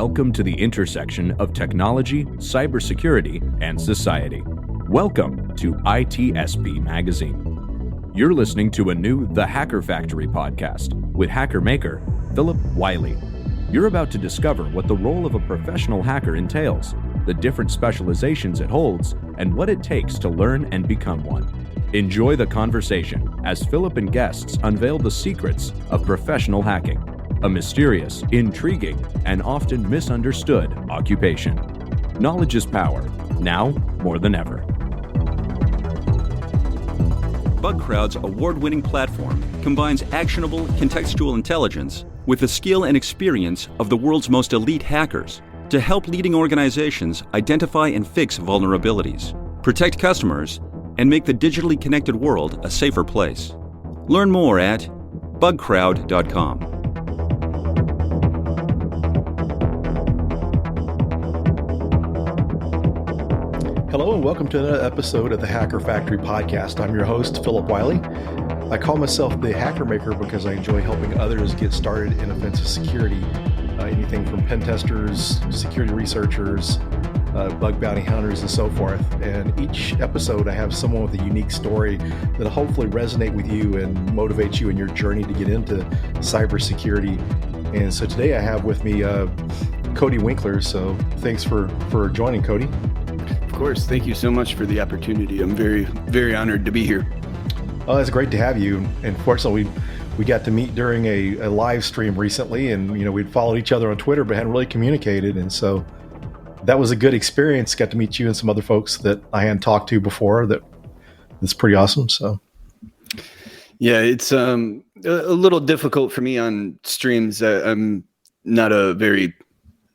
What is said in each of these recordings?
Welcome to the intersection of technology, cybersecurity, and society. Welcome to ITSP Magazine. You're listening to a new The Hacker Factory podcast with hacker maker Phillip Wylie. You're about to discover what the role of a professional hacker entails, the different specializations it holds, and what it takes to learn and become one. Enjoy the conversation as Phillip and guests unveil the secrets of professional hacking, a mysterious, intriguing, and often misunderstood occupation. Knowledge is power, now more than ever. BugCrowd's award-winning platform combines actionable contextual intelligence with the skill and experience of the world's most elite hackers to help leading organizations identify and fix vulnerabilities, protect customers, and make the digitally connected world a safer place. Learn more at bugcrowd.com. Hello and welcome to another episode of the Hacker Factory podcast. I'm your host, Phillip Wylie. I call myself the hacker maker because I enjoy helping others get started in offensive security. Anything from pen testers, security researchers, bug bounty hunters, and so forth. And each episode I have someone with a unique story that'll hopefully resonate with you and motivate you in your journey to get into cybersecurity. And so today I have with me Cody Winkler. So thanks for joining, Cody. Of course. Thank you so much for the opportunity. I'm very, very honored to be here. Oh, it's great to have you. And fortunately, we got to meet during a live stream recently, and we'd followed each other on Twitter, but hadn't really communicated. And so that was a good experience. Got to meet you and some other folks that I hadn't talked to before. That's pretty awesome. So yeah, it's a little difficult for me on streams. I'm not a very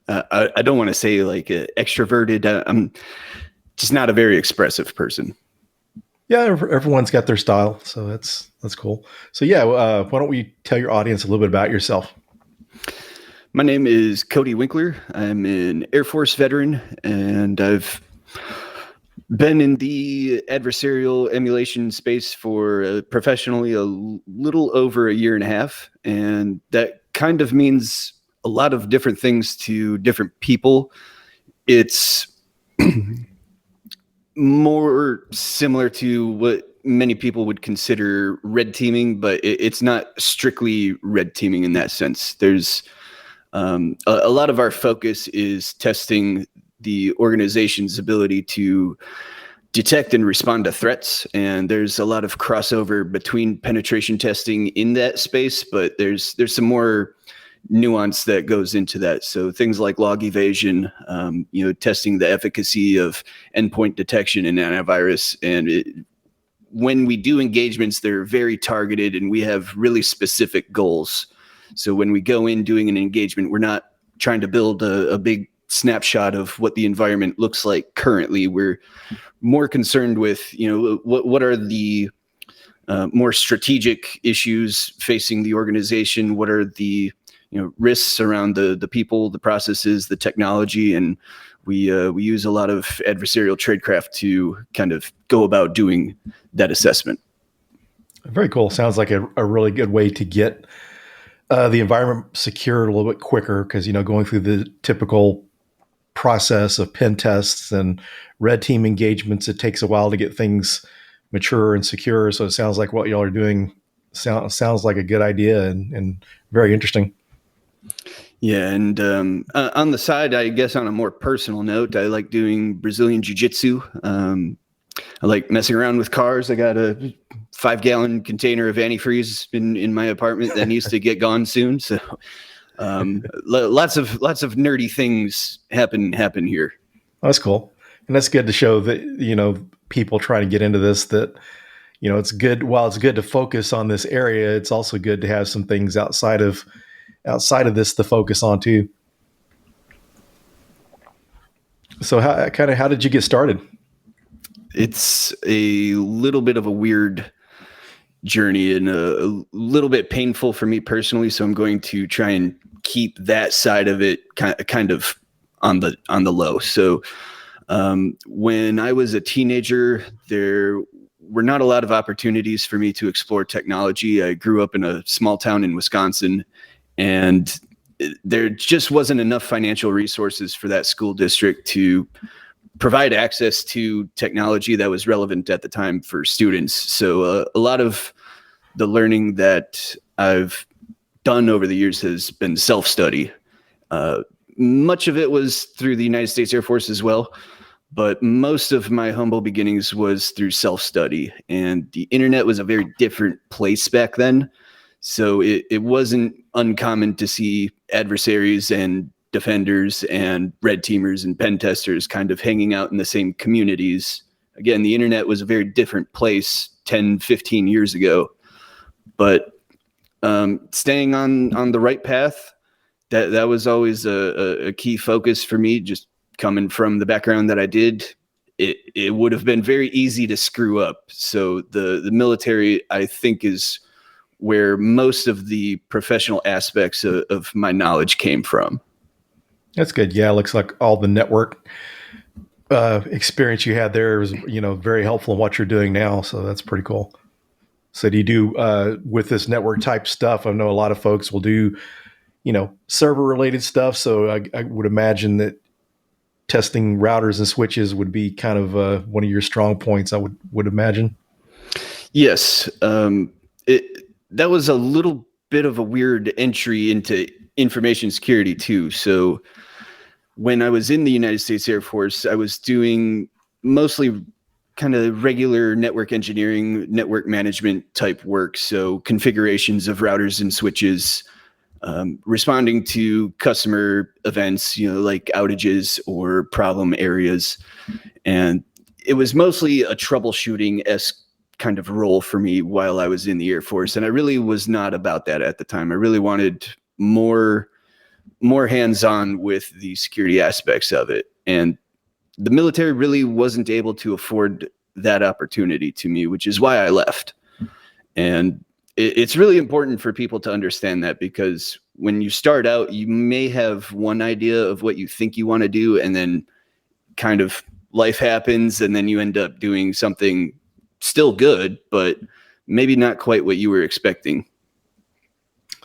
I don't want to say like extroverted. I'm just not a very expressive person. Yeah, everyone's got their style, so that's cool. So yeah, why don't we tell your audience a little bit about yourself? My name is Cody Winkler. I'm an Air Force veteran, and I've been in the adversarial emulation space for professionally a little over a year and a half, and that kind of means a lot of different things to different people. It's more similar to what many people would consider red teaming, but it's not strictly red teaming in that sense. There's a lot of our focus is testing the organization's ability to detect and respond to threats. And there's a lot of crossover between penetration testing in that space, but there's some more nuance that goes into that. So things like log evasion, testing the efficacy of endpoint detection and antivirus. And when we do engagements, they're very targeted and we have really specific goals. So when we go in doing an engagement, we're not trying to build a big snapshot of what the environment looks like currently. We're more concerned with, what are the more strategic issues facing the organization? What are the risks around the people, the processes, the technology, and we use a lot of adversarial tradecraft to kind of go about doing that assessment. Very cool. Sounds like a really good way to get the environment secured a little bit quicker, because going through the typical process of pen tests and red team engagements, it takes a while to get things mature and secure. So it sounds like what y'all are doing sounds like a good idea and very interesting. Yeah, and on the side, I guess on a more personal note, I like doing Brazilian jiu-jitsu. I like messing around with cars. I got a 5-gallon container of antifreeze in my apartment that needs to get gone soon. So lots of nerdy things happen here. That's cool, and that's good to show that people trying to get into this, that it's good. While it's good to focus on this area, it's also good to have some things outside of this to focus on too. So how did you get started? It's a little bit of a weird journey and a little bit painful for me personally. So I'm going to try and keep that side of it kind of on the low. So when I was a teenager, there were not a lot of opportunities for me to explore technology. I grew up in a small town in Wisconsin, and there just wasn't enough financial resources for that school district to provide access to technology that was relevant at the time for students. So a lot of the learning that I've done over the years has been self-study. Much of it was through the United States Air Force as well, but most of my humble beginnings was through self-study. And the internet was a very different place back then. So it wasn't uncommon to see adversaries and defenders and red teamers and pen testers kind of hanging out in the same communities. Again, the internet was a very different place 10, 15 years ago. But staying on the right path, that was always a key focus for me. Just coming from the background that I did, it would have been very easy to screw up. So the military, I think, is where most of the professional aspects of my knowledge came from. That's good. Yeah, it looks like all the network experience you had there was, very helpful in what you're doing now. So that's pretty cool. So do you do with this network type stuff? I know a lot of folks will do, server related stuff. So I would imagine that testing routers and switches would be kind of one of your strong points, I would imagine. Yes. That was a little bit of a weird entry into information security too. So when I was in the United States Air Force, I was doing mostly kind of regular network engineering, network management type work. So configurations of routers and switches, responding to customer events, like outages or problem areas. And it was mostly a troubleshooting-esque kind of role for me while I was in the Air Force. And I really was not about that at the time. I really wanted more hands-on with the security aspects of it. And the military really wasn't able to afford that opportunity to me, which is why I left. And it's really important for people to understand that, because when you start out, you may have one idea of what you think you want to do, and then kind of life happens, and then you end up doing something still good, but maybe not quite what you were expecting.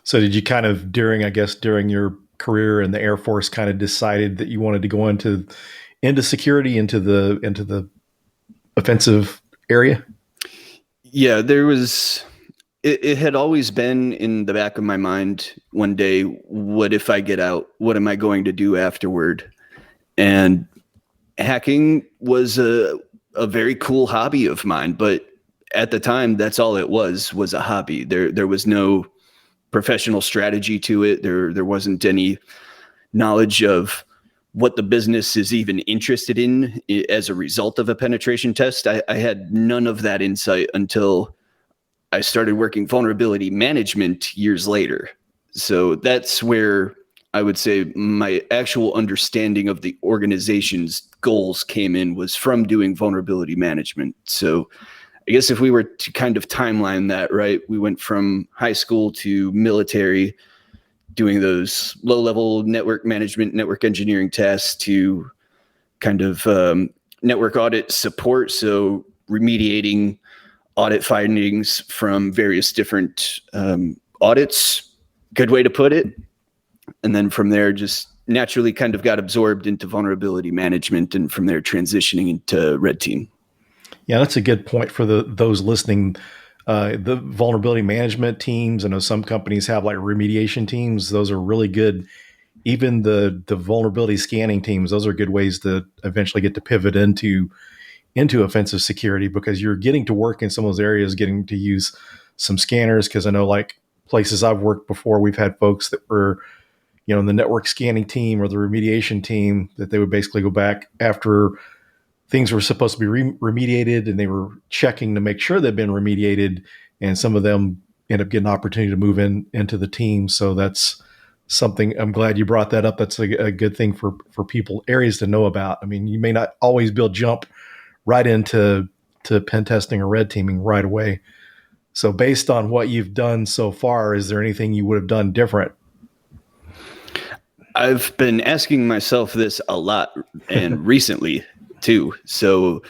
So did you kind of during your career in the Air Force kind of decided that you wanted to go into security, into the offensive area? Yeah, it had always been in the back of my mind one day, what if I get out? What am I going to do afterward? And hacking was a very cool hobby of mine, but at the time, that's all it was a hobby. There was no professional strategy to it. There wasn't any knowledge of what the business is even interested in as a result of a penetration test. I had none of that insight until I started working vulnerability management years later. So that's where I would say my actual understanding of the organization's goals came in, was from doing vulnerability management. So I guess if we were to kind of timeline that, right, we went from high school to military, doing those low-level network management, network engineering tasks, to kind of network audit support, so remediating audit findings from various different audits, good way to put it. And then from there, just naturally kind of got absorbed into vulnerability management, and from there transitioning into red team. Yeah, that's a good point for those listening. The vulnerability management teams, I know some companies have like remediation teams. Those are really good. Even the vulnerability scanning teams, those are good ways to eventually get to pivot into offensive security, because you're getting to work in some of those areas, getting to use some scanners. Because I know, like places I've worked before, we've had folks that were, in the network scanning team or the remediation team, that they would basically go back after things were supposed to be remediated, and they were checking to make sure they've been remediated. And some of them end up getting an opportunity to move into the team. So that's something, I'm glad you brought that up. That's a good thing for people, areas to know about. I mean, you may not always be able to jump right into pen testing or red teaming right away. So based on what you've done so far, is there anything you would have done different? I've been asking myself this a lot, and recently too. So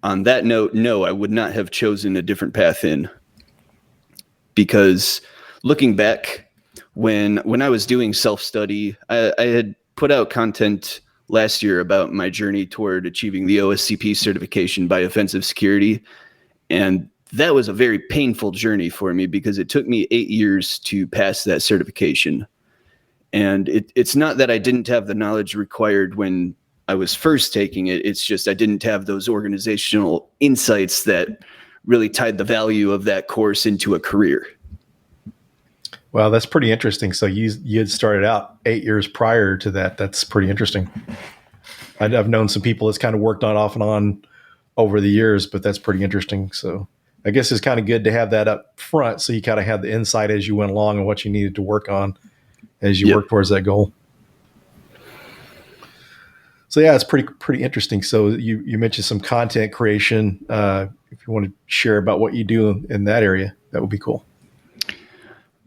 on that note, no, I would not have chosen a different path in, because looking back, when I was doing self-study, I had put out content last year about my journey toward achieving the OSCP certification by offensive security. And that was a very painful journey for me because it took me 8 years to pass that certification. And it's not that I didn't have the knowledge required when I was first taking it. It's just I didn't have those organizational insights that really tied the value of that course into a career. Well, that's pretty interesting. So you had started out 8 years prior to that. That's pretty interesting. I've known some people that's kind of worked on off and on over the years, but that's pretty interesting. So I guess it's kind of good to have that up front, so you kind of have the insight as you went along and what you needed to work on as you work towards that goal. So yeah, it's pretty interesting. So you mentioned some content creation. If you want to share about what you do in that area, that would be cool.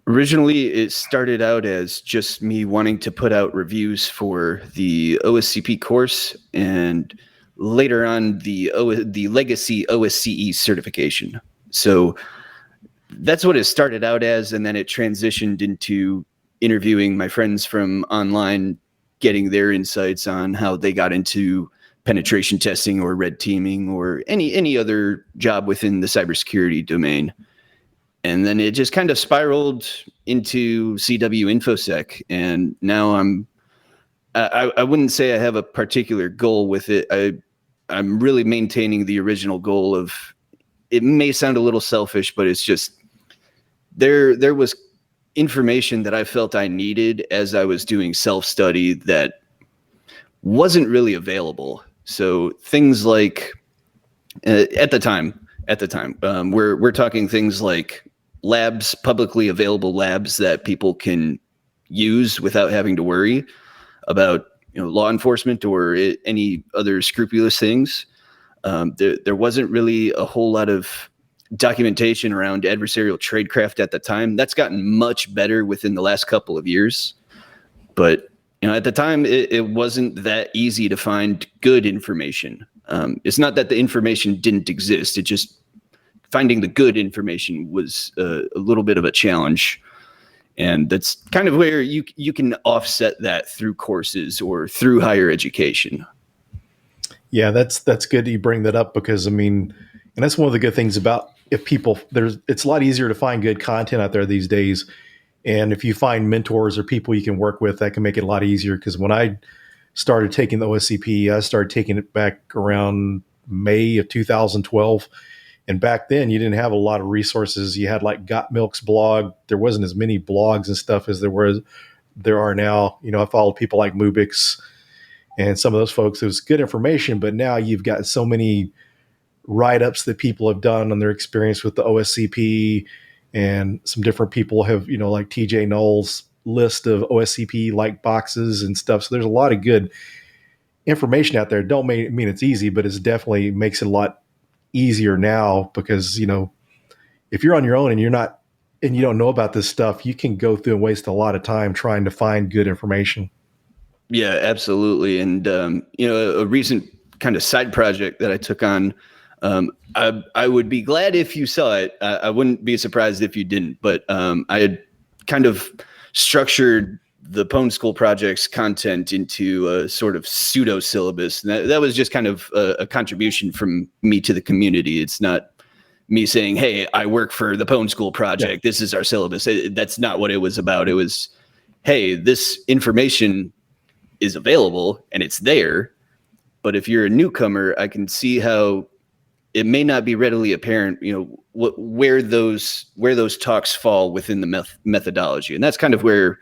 Originally, it started out as just me wanting to put out reviews for the OSCP course, and later on the legacy OSCE certification. So that's what it started out as, and then it transitioned into interviewing my friends from online, getting their insights on how they got into penetration testing or red teaming or any other job within the cybersecurity domain. And then it just kind of spiraled into CW InfoSec. And now I wouldn't say I have a particular goal with it. I'm really maintaining the original goal of, it may sound a little selfish, but it's just there was information that I felt I needed as I was doing self-study that wasn't really available. So things like at the time, we're talking things like labs, publicly available labs that people can use without having to worry about, law enforcement or any other scrupulous things. There wasn't really a whole lot of documentation around adversarial tradecraft at the time. That's gotten much better within the last couple of years. But at the time, it wasn't that easy to find good information. It's not that the information didn't exist. It just finding the good information was a little bit of a challenge. And that's kind of where you can offset that through courses or through higher education. Yeah, that's good that you bring that up, because and that's one of the good things about it's a lot easier to find good content out there these days. And if you find mentors or people you can work with, that can make it a lot easier. Because when I started taking the OSCP, I started taking it back around May of 2012. And back then you didn't have a lot of resources. You had like Got Milk's blog. There wasn't as many blogs and stuff as there are now. I followed people like Mubix and some of those folks. It was good information, but now you've got so many write-ups that people have done on their experience with the OSCP, and some different people have, like TJ Knoll's list of OSCP like boxes and stuff. So there's a lot of good information out there. Don't mean it's easy, but it definitely makes it a lot easier now, because, if you're on your own and you don't know about this stuff, you can go through and waste a lot of time trying to find good information. Yeah, absolutely. And, a recent kind of side project that I took on, I would be glad if you saw it. I wouldn't be surprised if you didn't, but I had kind of structured the Pwn School project's content into a sort of pseudo syllabus. And that was just kind of a contribution from me to the community. It's not me saying, hey, I work for the Pwn School project. Yeah. This is our syllabus. That's not what it was about. It was, hey, this information is available and it's there. But if you're a newcomer, I can see how it may not be readily apparent, where those talks fall within the methodology. And that's kind of where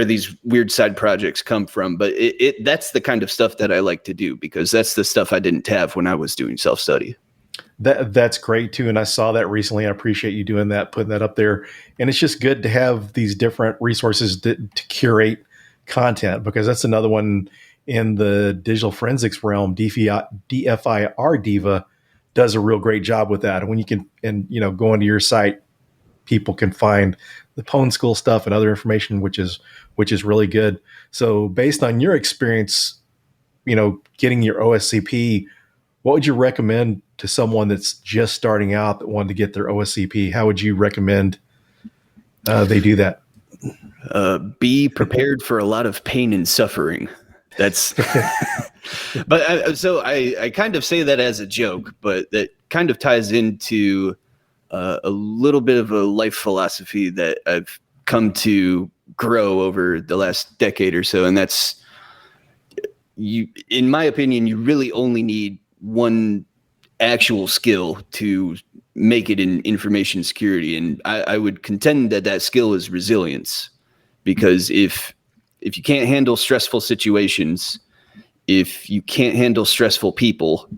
these weird side projects come from. But that's the kind of stuff that I like to do, because that's the stuff I didn't have when I was doing self-study. That's great too. And I saw that recently. I appreciate you doing that, putting that up there. And it's just good to have these different resources to curate content, because that's another one in the digital forensics realm. DFIR Diva does a real great job with that. And when you can, go into your site, people can find the Pwn School stuff and other information, which is really good. So based on your experience, getting your OSCP, what would you recommend to someone that's just starting out that wanted to get their OSCP? How would you recommend they do that? Be prepared for a lot of pain and suffering. That's, but I kind of say that as a joke, but that kind of ties into a little bit of a life philosophy that I've come to grow over the last decade or so. And that's, in my opinion, you really only need one actual skill to make it in information security. And I would contend that skill is resilience, because if you can't handle stressful situations, if you can't handle stressful people,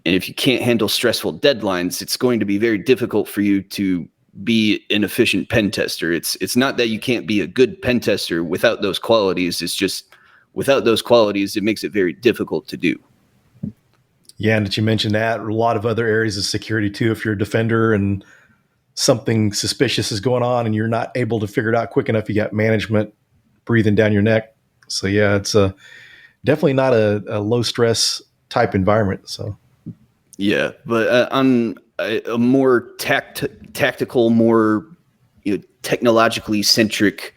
and if you can't handle stressful deadlines, it's going to be very difficult for you to be an efficient pen tester. It's not that you can't be a good pen tester without those qualities. It's just without those qualities, it makes it very difficult to do. Yeah, and that you mentioned that, a lot of other areas of security too. If you're a defender and something suspicious is going on and you're not able to figure it out quick enough, you got management breathing down your neck. So yeah, it's definitely not a low stress type environment. So yeah, but on a more tactical, more technologically centric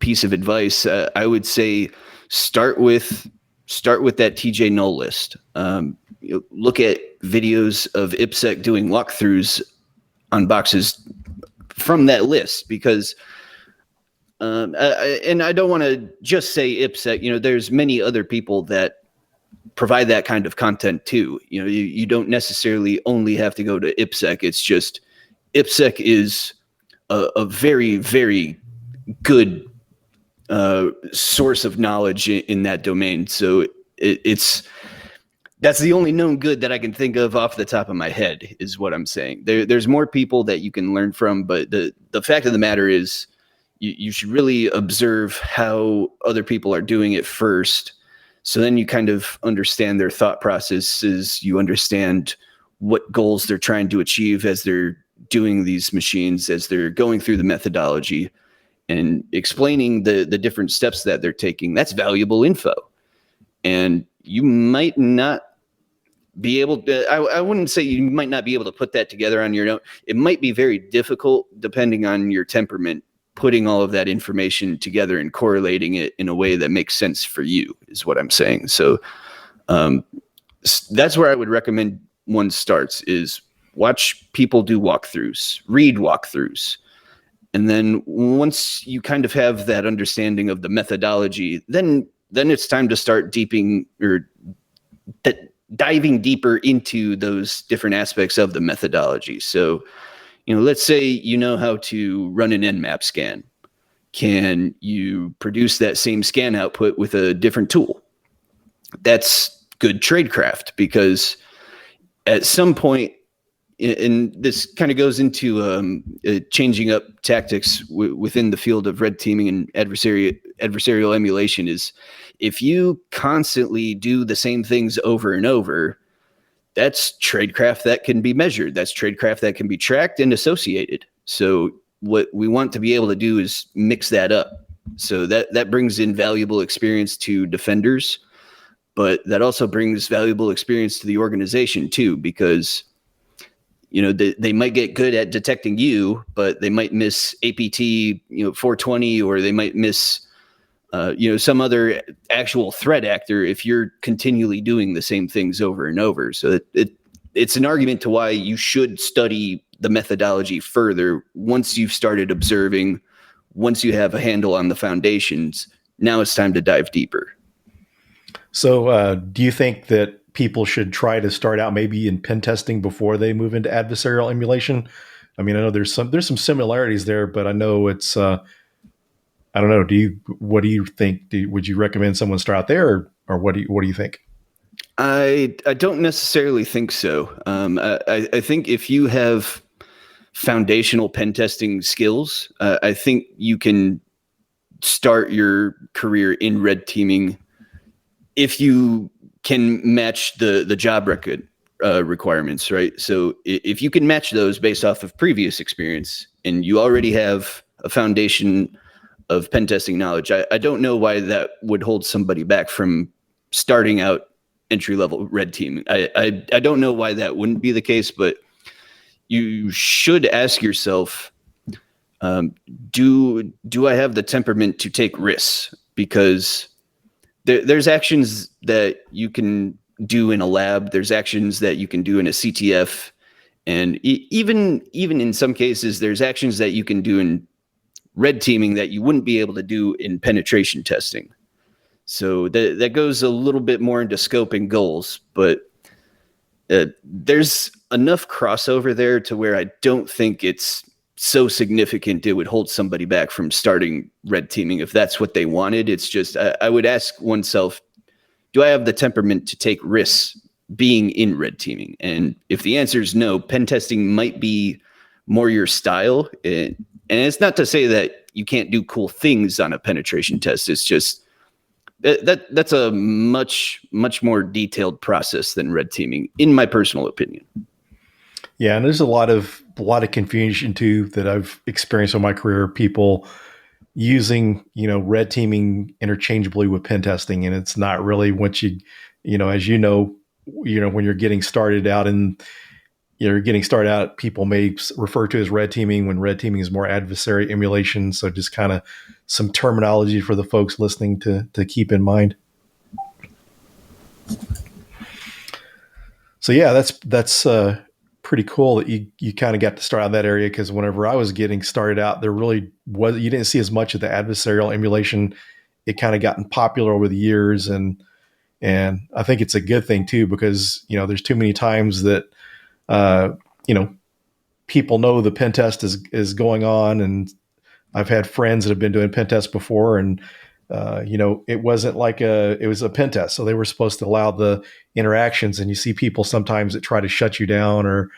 piece of advice, I would say start with that TJ null list. Look at videos of IPSEC doing walkthroughs on boxes from that list, because and I don't want to just say IPSEC. There's many other people that provide that kind of content too. You don't necessarily only have to go to IPSEC. It's just IPSEC is a very, very good source of knowledge in that domain. So that's the only known good that I can think of off the top of my head, is what I'm saying. There's more people that you can learn from, but the fact of the matter is you should really observe how other people are doing it first. So then you kind of understand their thought processes. You understand what goals they're trying to achieve as they're doing these machines, as they're going through the methodology and explaining the different steps that they're taking. That's valuable info. And you might not be able to, I wouldn't say you might not be able to put that together on your own. It might be very difficult, depending on your temperament, putting all of that information together and correlating it in a way that makes sense for you, is what I'm saying. So that's where I would recommend one starts, is watch people do walkthroughs, read walkthroughs. And then once you kind of have that understanding of the methodology, then it's time to start diving deeper into those different aspects of the methodology. So, let's say you know how to run an Nmap scan. Can you produce that same scan output with a different tool? That's good tradecraft, because at some point, and this kind of goes into changing up tactics within the field of red teaming and adversarial emulation, is if you constantly do the same things over and over, that's tradecraft that can be measured. That's tradecraft that can be tracked and associated. So what we want to be able to do is mix that up. So that brings in valuable experience to defenders, but that also brings valuable experience to the organization too, because they might get good at detecting you, but they might miss APT 420, or they might miss some other actual threat actor if you're continually doing the same things over and over. So it's an argument to why you should study the methodology further once you've started observing, once you have a handle on the foundations. Now it's time to dive deeper. So do you think that people should try to start out maybe in pen testing before they move into adversarial emulation? I mean, I know there's some similarities there, but I know it's I don't know. What do you think? Would you recommend someone start out there, or what do you think? I don't necessarily think so. I think if you have foundational pen testing skills, I think you can start your career in red teaming if you can match the job record requirements, right? So if you can match those based off of previous experience, and you already have a foundation of pen testing knowledge, I don't know why that would hold somebody back from starting out entry-level red team. I don't know why that wouldn't be the case, but you should ask yourself, Do I have the temperament to take risks? Because there's actions that you can do in a lab. There's actions that you can do in a CTF. And even in some cases, there's actions that you can do in red teaming that you wouldn't be able to do in penetration testing. So that goes a little bit more into scope and goals, but there's enough crossover there to where I don't think it's so significant it would hold somebody back from starting red teaming if that's what they wanted. It's just I would ask oneself, do I have the temperament to take risks being in red teaming? And if the answer is no, pen testing might be more your style. And it's not to say that you can't do cool things on a penetration test. It's just that's a much more detailed process than red teaming, in my personal opinion. Yeah, and there's a lot of confusion too that I've experienced in my career. People using red teaming interchangeably with pen testing, and it's not really what as when you're getting started out and people may refer to as red teaming when red teaming is more adversary emulation. So just kind of some terminology for the folks listening to keep in mind. So yeah, that's pretty cool that you kind of got to start out in that area, because whenever I was getting started out, there really was, you didn't see as much of the adversarial emulation. It kind of gotten popular over the years, and I think it's a good thing too, because there's too many times that people know the pen test is going on, and I've had friends that have been doing pen tests before, and it wasn't like it was a pen test, so they were supposed to allow the interactions, and you see people sometimes that try to shut you down. Or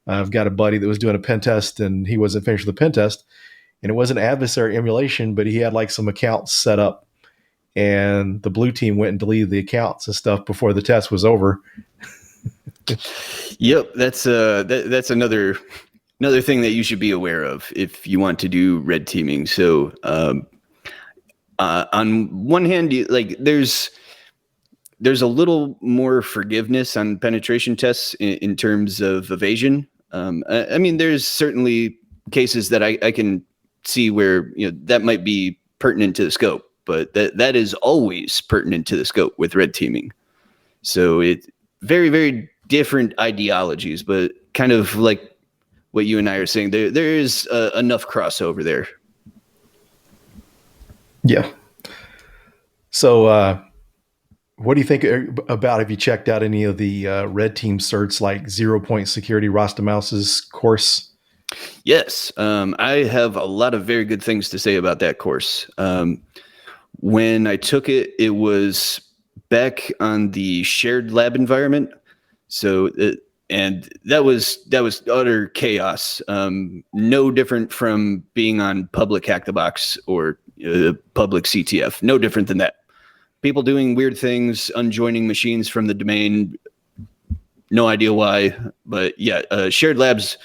I've got a buddy that was doing a pen test and he wasn't finished with the pen test, and it wasn't adversary emulation, but he had like some accounts set up, and the blue team went and deleted the accounts and stuff before the test was over. Yep, that's another thing that you should be aware of if you want to do red teaming. So on one hand, there's a little more forgiveness on penetration tests in terms of evasion. I mean, there's certainly cases that I can see where that might be pertinent to the scope, but that is always pertinent to the scope with red teaming. So it very, very different ideologies, but kind of like what you and I are saying, there is enough crossover there. Yeah. So what do you think about, have you checked out any of the red team certs like 0 Point Security Rostamouse's course? Yes. I have a lot of very good things to say about that course. When I took it, it was back on the shared lab environment. So and that was utter chaos. No different from being on public Hack the Box or public CTF. No different than that. People doing weird things, unjoining machines from the domain. No idea why, but yeah, shared labs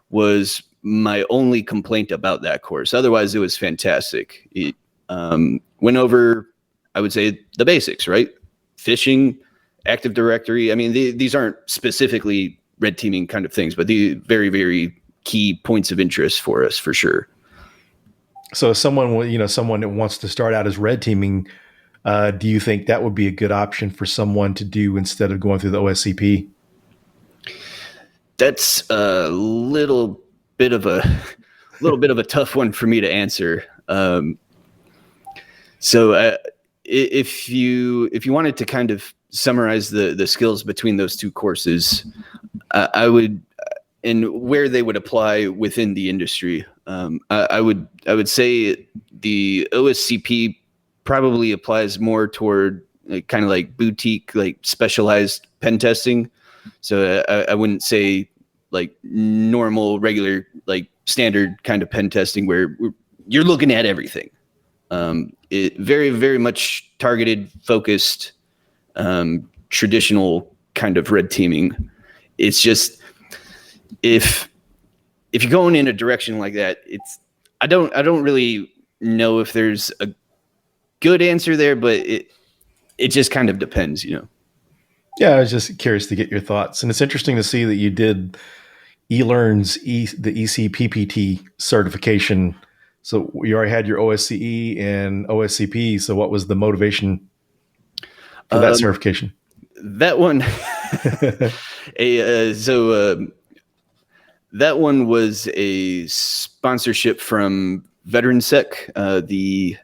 was my only complaint about that course. Otherwise, it was fantastic. It went over, I would say, the basics, right? Phishing, Active Directory. I mean, these aren't specifically red teaming kind of things, but the very, very key points of interest for us, for sure. So someone that wants to start out as red teaming, do you think that would be a good option for someone to do instead of going through the OSCP? That's a little bit of a tough one for me to answer. So if you wanted to kind of summarize the skills between those two courses, I would, and where they would apply within the industry, I would say the OSCP probably applies more toward kind of like boutique, like specialized pen testing. So I wouldn't say like normal, regular, like standard kind of pen testing where you're looking at everything. It very, very much targeted, focused, traditional kind of red teaming. It's just, if you're going in a direction like that, I don't really know if there's a good answer there, but it just kind of depends, Yeah, I was just curious to get your thoughts. And it's interesting to see that you did eLearn's the ECPPT certification. So you already had your OSCE and OSCP. So what was the motivation for that certification? That one, that one was a sponsorship from VeteranSec. They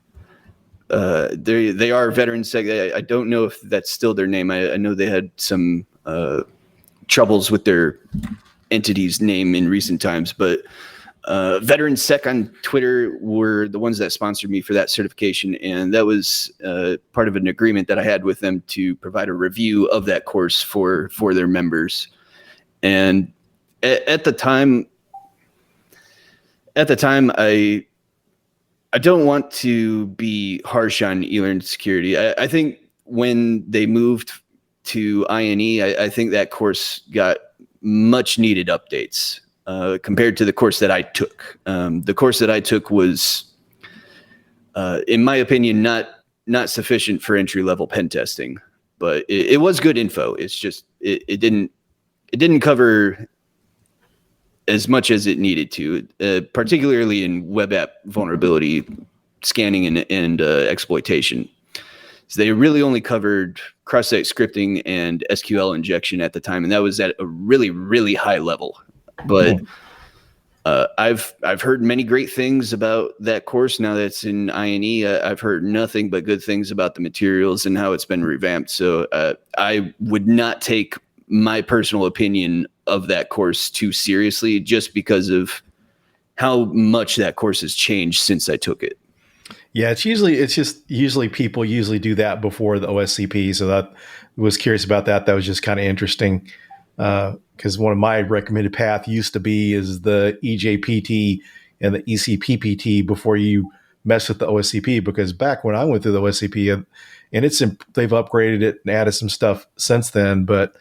are VeteranSec. I don't know if that's still their name. I know they had some troubles with their entity's name in recent times, but VeteranSec on Twitter were the ones that sponsored me for that certification, and that was part of an agreement that I had with them to provide a review of that course for their members. And at the time, I don't want to be harsh on eLearn security. I think when they moved to INE, I think that course got much needed updates compared to the course that I took. The course that I took was, in my opinion, not sufficient for entry-level pen testing, but it was good info. It's just it didn't cover as much as it needed to, particularly in web app vulnerability scanning and exploitation. So they really only covered cross-site scripting and SQL injection at the time, and that was at a really, really high level. But I've heard many great things about that course now that's in INE. I've heard nothing but good things about the materials and how it's been revamped. So I would not take my personal opinion of that course too seriously just because of how much that course has changed since I took it. Yeah, usually people do that before the OSCP. So that was curious about that. That was just kind of interesting. Because one of my recommended path used to be is the EJPT and the ECPPT before you mess with the OSCP. Because back when I went through the OSCP, and they've upgraded it and added some stuff since then. But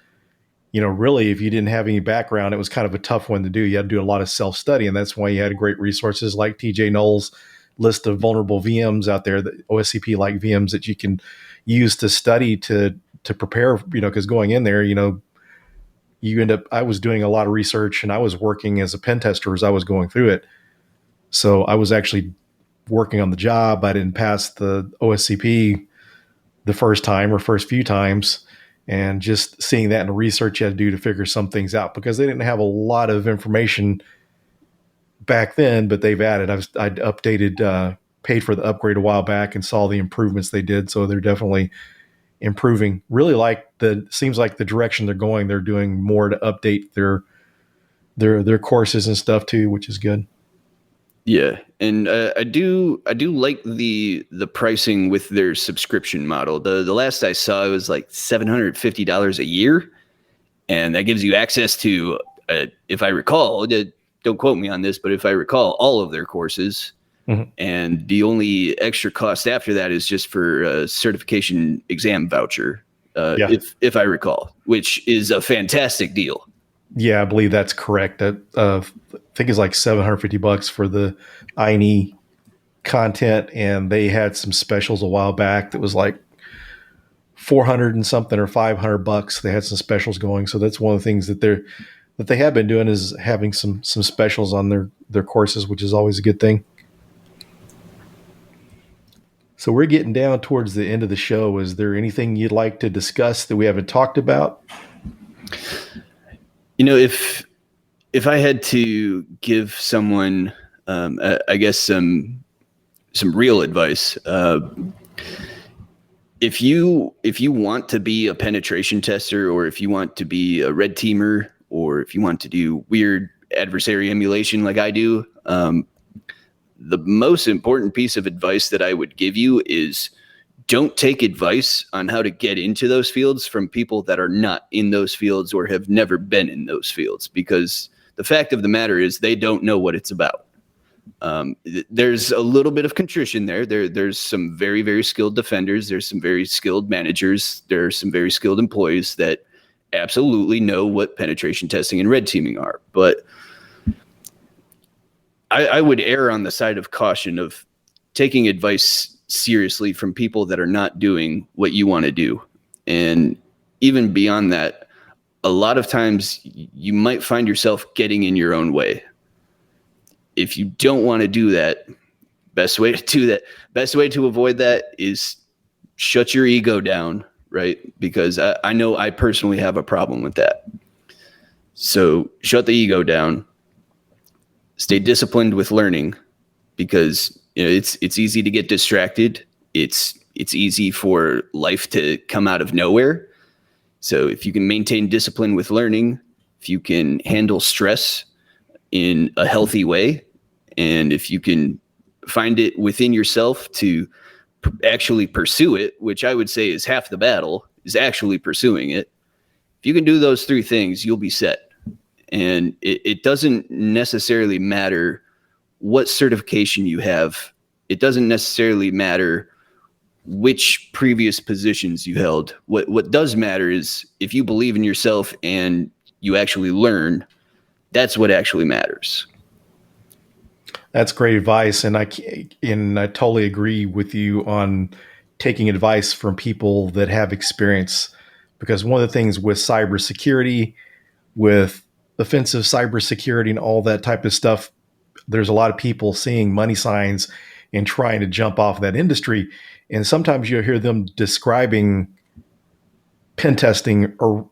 really, if you didn't have any background, it was kind of a tough one to do. You had to do a lot of self-study, and that's why you had great resources like TJ Knoll's list of vulnerable VMs out there, the OSCP-like VMs that you can use to study to prepare. Because going in there, I was doing a lot of research and I was working as a pen tester as I was going through it. So I was actually working on the job. I didn't pass the OSCP the first few times, and just seeing that in the research you had to do to figure some things out because they didn't have a lot of information back then, but they've added. I'd updated, paid for the upgrade a while back and saw the improvements they did. So they're definitely improving. Really seems like the direction they're going. They're doing more to update their courses and stuff too, which is good. Yeah, and I do like the pricing with their subscription model. The last I saw, it was like $750 a year, and that gives you access to, if I recall, don't quote me on this, but if I recall, all of their courses. Mm-hmm. And the only extra cost after that is just for a certification exam voucher, if I recall, which is a fantastic deal. Yeah, I believe that's correct. I think it's like $750 for the INE content, and they had some specials a while back that was like $400 and something or $500. They had some specials going, so that's one of the things that they have been doing is having some specials on their courses, which is always a good thing. So we're getting down towards the end of the show. Is there anything you'd like to discuss that we haven't talked about? If I had to give someone, I guess some real advice, if you want to be a penetration tester, or if you want to be a red teamer, or if you want to do weird adversary emulation like I do, the most important piece of advice that I would give you is don't take advice on how to get into those fields from people that are not in those fields or have never been in those fields, because the fact of the matter is they don't know what it's about. There's a little bit of contrition there. There's some very, very skilled defenders. There's some very skilled managers. There are some very skilled employees that absolutely know what penetration testing and red teaming are. But I would err on the side of caution of taking advice seriously from people that are not doing what you want to do. And even beyond that, a lot of times you might find yourself getting in your own way. If you don't want to do that, best way to avoid that is shut your ego down, right? Because I know I personally have a problem with that. So shut the ego down, stay disciplined with learning, because it's easy to get distracted. It's easy for life to come out of nowhere. So if you can maintain discipline with learning, if you can handle stress in a healthy way, and if you can find it within yourself to actually pursue it, which I would say is half the battle, is actually pursuing it. If you can do those three things, you'll be set. And it doesn't necessarily matter what certification you have. It doesn't necessarily matter which previous positions you held. What does matter is if you believe in yourself and you actually learn, that's what actually matters. That's great advice, and I totally agree with you on taking advice from people that have experience, because one of the things with cybersecurity, with offensive cybersecurity and all that type of stuff, there's a lot of people seeing money signs and trying to jump off that industry. And sometimes you'll hear them describing pen testing or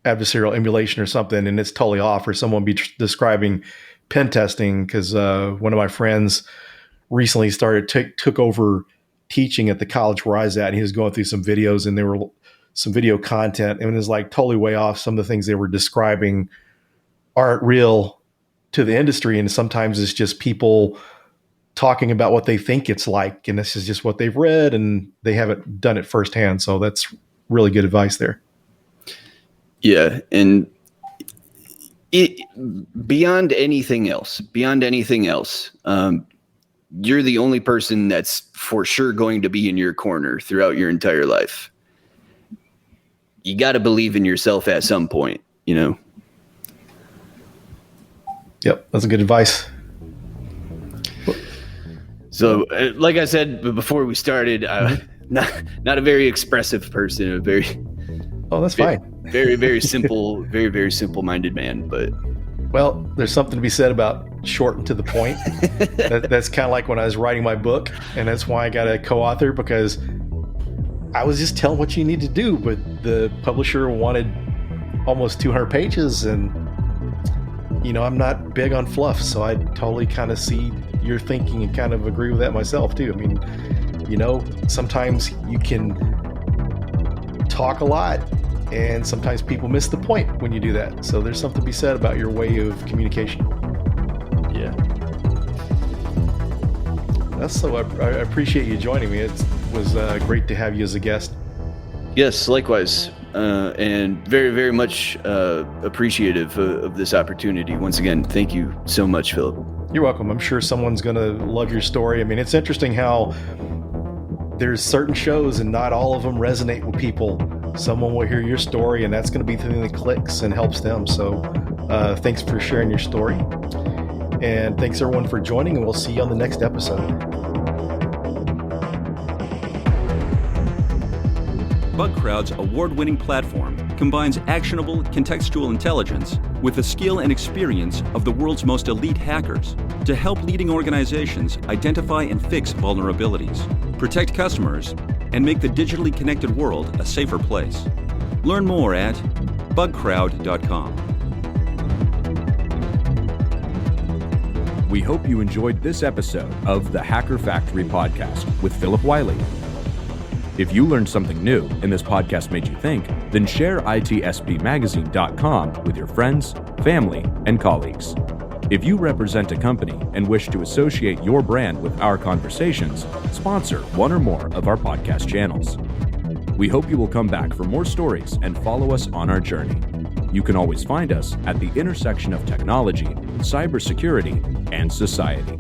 adversarial emulation or something, and it's totally off, or someone be describing pen testing, because one of my friends recently took over teaching at the college where I was at, and he was going through some videos, and there were some video content, and it was like totally way off. Some of the things they were describing aren't real to the industry, and sometimes it's just people talking about what they think it's like, and this is just what they've read, and they haven't done it firsthand. So that's really good advice there. Yeah, and beyond anything else, you're the only person that's for sure going to be in your corner throughout your entire life. You got to believe in yourself at some point, Yep, that's good advice. So, like I said before we started, not a very expressive person, that's fine. Very, very simple, very, very simple-minded man. But well, there's something to be said about short and to the point. That's kind of like when I was writing my book, and that's why I got a co-author, because I was just telling what you need to do, but the publisher wanted almost 200 pages, and I'm not big on fluff, so I totally kind of see your thinking and kind of agree with that myself too. I mean, sometimes you can talk a lot, and sometimes people miss the point when you do that. So there's something to be said about your way of communication. Yeah. So I appreciate you joining me. It was great to have you as a guest. Yes, likewise. And very, very much appreciative of this opportunity. Once again, thank you so much, Phillip. You're welcome. I'm sure someone's going to love your story. I mean, it's interesting how there's certain shows and not all of them resonate with people. Someone will hear your story, and that's going to be the thing that clicks and helps them. So thanks for sharing your story. And thanks, everyone, for joining, and we'll see you on the next episode. BugCrowd's award-winning platform combines actionable contextual intelligence with the skill and experience of the world's most elite hackers to help leading organizations identify and fix vulnerabilities, protect customers, and make the digitally connected world a safer place. Learn more at bugcrowd.com. We hope you enjoyed this episode of the Hacker Factory podcast with Phillip Wylie. If you learned something new and this podcast made you think, then share itspmagazine.com with your friends, family, and colleagues. If you represent a company and wish to associate your brand with our conversations, sponsor one or more of our podcast channels. We hope you will come back for more stories and follow us on our journey. You can always find us at the intersection of technology, cybersecurity, and society.